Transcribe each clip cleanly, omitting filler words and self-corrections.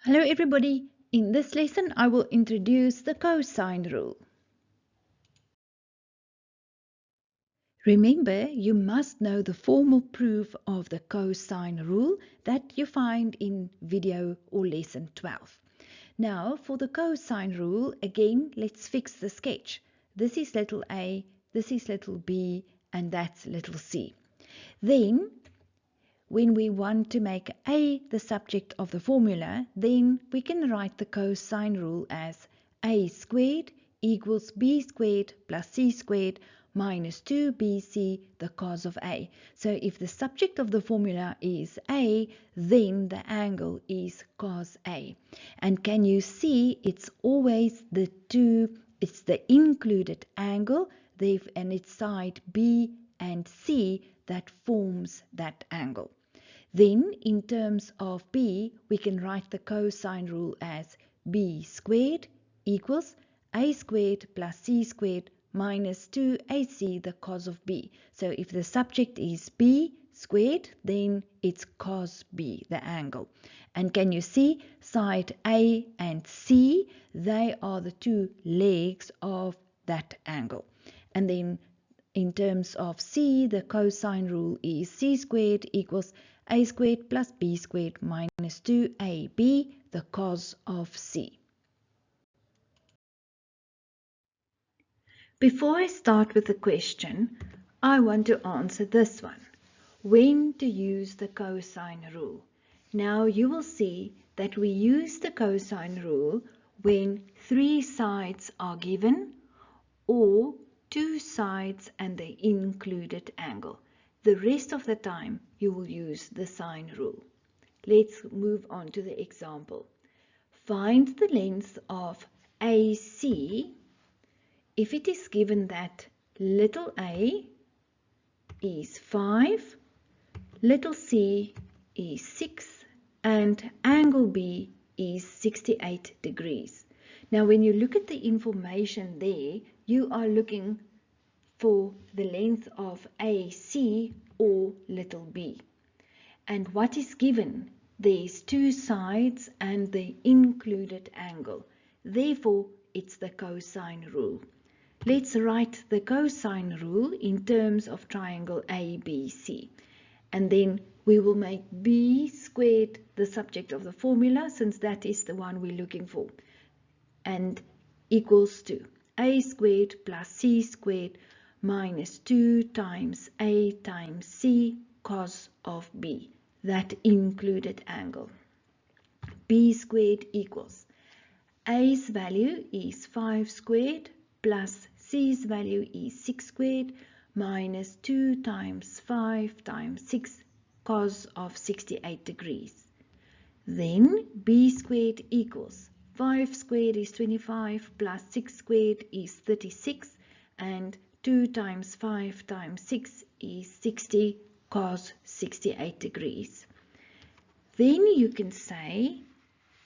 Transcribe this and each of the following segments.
Hello everybody, in this lesson I will introduce the cosine rule. Remember, you must know the formal proof of the cosine rule that you find in video or lesson 12. Now for the cosine rule, again let's fix the sketch. This is little a, this is little b, and that's little c. Then when we want to make a the subject of the formula, then we can write the cosine rule as a squared equals b squared plus c squared minus 2bc the cos of a. So if the subject of the formula is a, then the angle is cos a. And can you see it's always it's the included angle, and it's side b and c that forms that angle. Then, in terms of b, we can write the cosine rule as b squared equals a squared plus c squared minus 2ac the cos of b. So if the subject is b squared, then it's cos b, the angle. And can you see side a and c, they are the two legs of that angle. And then in terms of c, the cosine rule is c squared equals a squared plus b squared minus 2ab, the cos of c. Before I start with the question, I want to answer this one. When to use the cosine rule? Now you will see that we use the cosine rule when three sides are given or two sides and the included angle. The rest of the time you will use the sine rule. Let's move on to the example. Find the length of AC if it is given that little a is 5, little c is 6, and angle B is 68 degrees. Now when you look at the information there, you are looking for the length of AC or little b. And what is given? There's two sides and the included angle. Therefore, it's the cosine rule. Let's write the cosine rule in terms of triangle ABC. And then we will make b squared the subject of the formula, since that is the one we're looking for, and equals to a squared plus c squared minus 2 times a times c cos of b, that included angle. B squared equals a's value is 5 squared plus c's value is 6 squared minus 2 times 5 times 6 cos of 68 degrees. Then b squared equals 5 squared is 25 plus 6 squared is 36, and 2 times 5 times 6 is 60 cos 68 degrees. Then you can say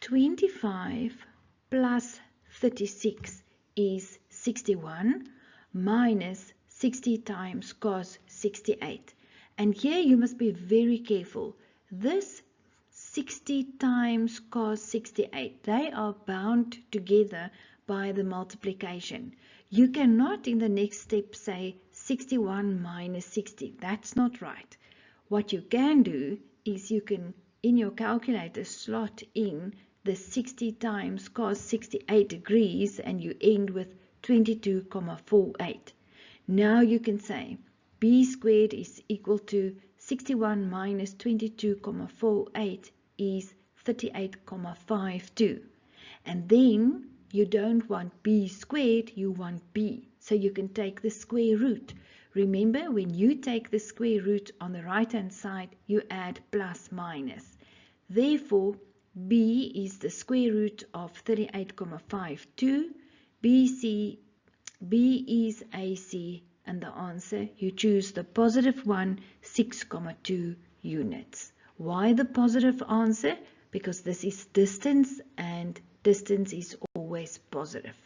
25 plus 36 is 61 minus 60 times cos 68. And here you must be very careful. This 60 times cos 68, they are bound together by the multiplication. You cannot in the next step say 61 minus 60. That's not right. What you can do is you can, in your calculator, slot in the 60 times cos 68 degrees and you end with 22,48. Now you can say b squared is equal to 61 minus 22,48 is 38,52. And then you don't want b squared, you want b. So you can take the square root. Remember, when you take the square root on the right hand side, you add plus minus. Therefore, b is the square root of 38,52. B is AC, and the answer, you choose the positive one, 6,2 units. Why the positive answer? Because this is distance, and distance is always positive.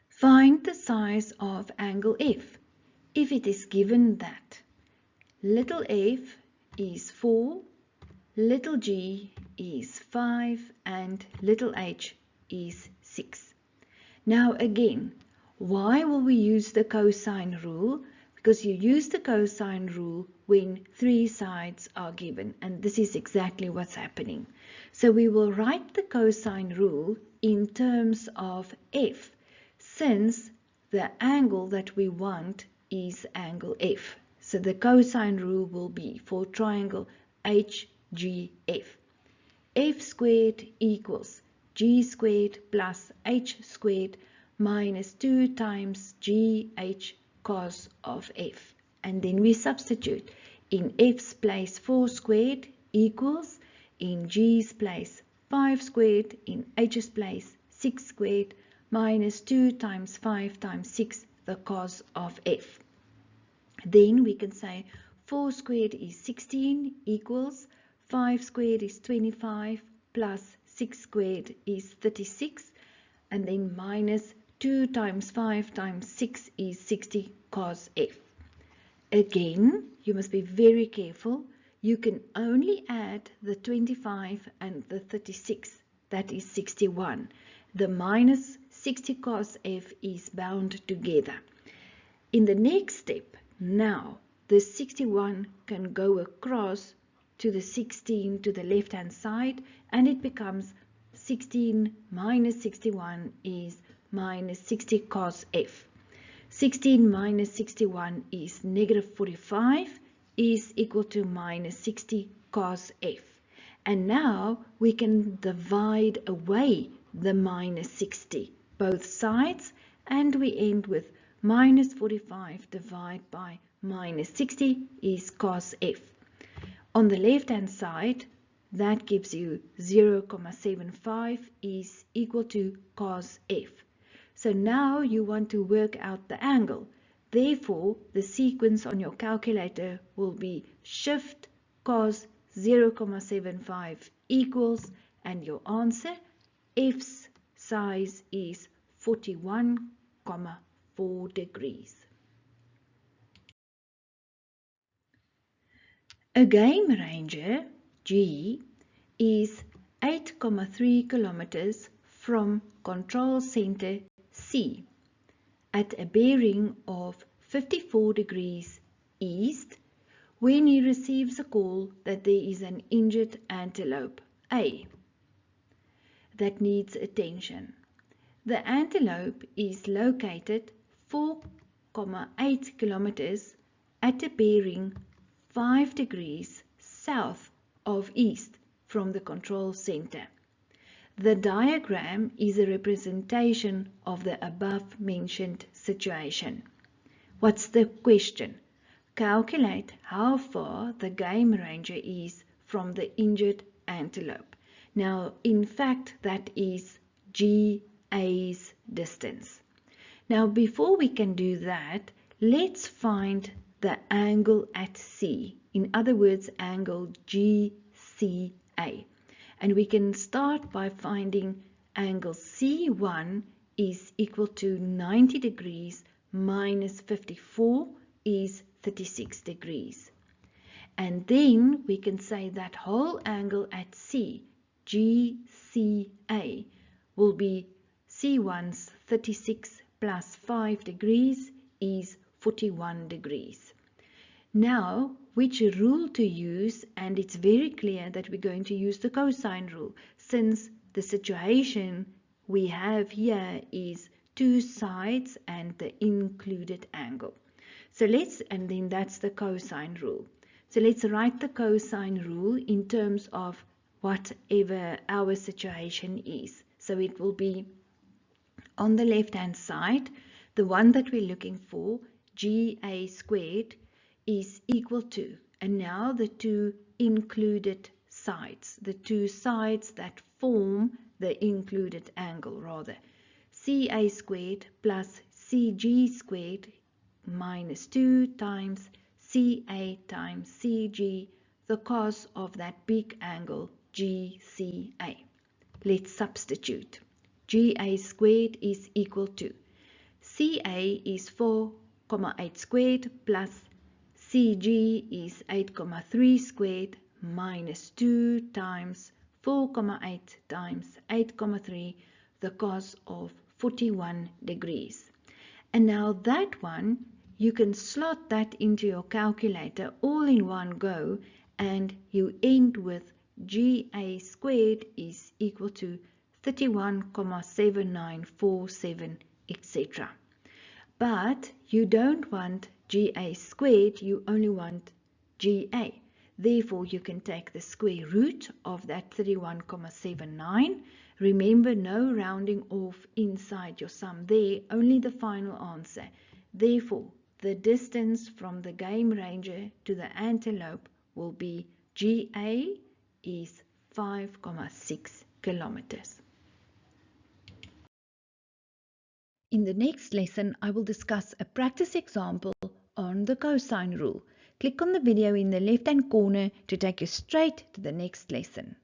Find the size of angle F if it is given that little f is 4, little g is 5 and little h is 6. Now again, why will we use the cosine rule? Because you use the cosine rule when three sides are given, and this is exactly what's happening. So we will write the cosine rule in terms of f, since the angle that we want is angle f. So the cosine rule will be for triangle HGF. F squared equals g squared plus h squared minus 2 times gh cos of f. And then we substitute in f's place 4 squared equals in g's place 5 squared, in h's place 6 squared minus 2 times 5 times 6, the cos of f. Then we can say 4 squared is 16 equals 5 squared is 25 plus 6 squared is 36, and then minus 2 times 5 times 6 is 60 cos f. Again, you must be very careful. You can only add the 25 and the 36, that is 61. The minus 60 cos f is bound together. In the next step, now the 61 can go across to the 16 to the left hand side, and it becomes 16 minus 61 is minus 60 cos f. 16 minus 61 is negative 45, is equal to minus 60 cos f. And now we can divide away the minus 60 both sides, and we end with minus 45 divided by minus 60 is cos f. On the left hand side, that gives you 0,75 is equal to cos f. So now you want to work out the angle. Therefore, the sequence on your calculator will be shift cos 0,75 equals, and your answer, f's size is 41,4 degrees. A game ranger, G, is 8,3 kilometers from control center C at a bearing of 54 degrees east when he receives a call that there is an injured antelope, A, that needs attention. The antelope is located 4,8 kilometers at a bearing 5 degrees south of east from the control center. The diagram is a representation of the above mentioned situation. What's the question? Calculate how far the game ranger is from the injured antelope. Now, in fact, that is GA's distance. Now, before we can do that, let's find the angle at C, in other words, angle GCA. And we can start by finding angle C1 is equal to 90 degrees minus 54 is 36 degrees. And then we can say that whole angle at C, GCA, will be C1's 36 plus 5 degrees is 41 degrees. Now, which rule to use? And it's very clear that we're going to use the cosine rule, since the situation we have here is two sides and the included angle. So and then that's the cosine rule. So let's write the cosine rule in terms of whatever our situation is. So it will be on the left hand side, the one that we're looking for, GA squared, is equal to, and now the two included sides, the two sides that form the included angle rather, CA squared plus CG squared minus 2 times CA times CG, the cos of that big angle GCA. Let's substitute. GA squared is equal to, CA is 4,8 squared plus CG is 8,3 squared minus 2 times 4,8 times 8,3, the cos of 41 degrees. And now that one, you can slot that into your calculator all in one go, and you end with GA squared is equal to 31,7947, etc. But you don't want GA squared, you only want GA. Therefore, you can take the square root of that 31,79. Remember, no rounding off inside your sum there, only the final answer. Therefore, the distance from the game ranger to the antelope will be GA is 5,6 kilometers. In the next lesson, I will discuss a practice example on the cosine rule. Click on the video in the left-hand corner to take you straight to the next lesson.